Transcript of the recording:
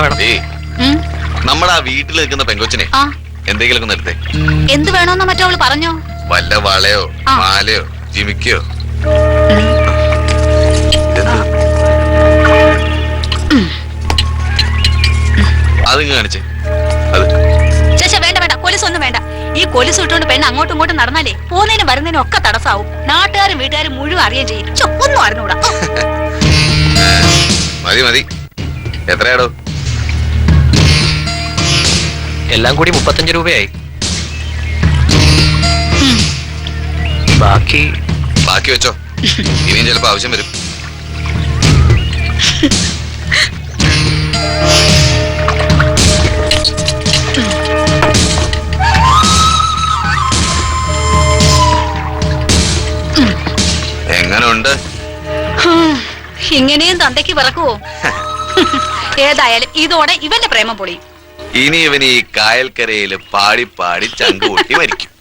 വേണം? നമ്മുടെ ആ വീട്ടിൽ നിൽക്കുന്ന പെങ്കൊച്ചിനെ എന്തെങ്കിലും ഒന്ന് എടുത്തേ. എന്ത് വേണോന്ന് മറ്റവള് പറഞ്ഞോ? വല്ല വളയോ മാലയോ ജിമിക്കയോ. അതിങ്ങ് കാണിച്ചേ. അത് വേണ്ട വേണ്ട, കൊലുസൊന്നും വേണ്ട. ഈ കൊലുസ് ഇട്ടുകൊണ്ട് പെണ്ണ് അങ്ങോട്ടും ഇങ്ങോട്ടും നടന്നാലേ പോകുന്നതിനും വരുന്നതിനും ഒക്കെ തടസ്സാവും. നാട്ടുകാരും വീട്ടുകാരും മുഴുവൻ അറിയുകയും ചെയ്യും. ഒന്നും അറിഞ്ഞൂടാ. മതി മതി. എത്രയാടോ? എല്ലാം കൂടി 35 രൂപയായി. ബാക്കി വെച്ചോ, ഇനിയും ചിലപ്പോ ആവശ്യം വരും. എങ്ങനെ ഉണ്ട്? ഇങ്ങനെയും തന്തയ്ക്ക് പിറക്കുവോ? ഏതായാലും ഇതോടെ ഇവന്റെ പ്രേമം പൊളിയും. ഇനി ഇവന് ഈ കായൽക്കരയില് പാടി പാടി ചങ്ക് പൊട്ടി മരിക്കും.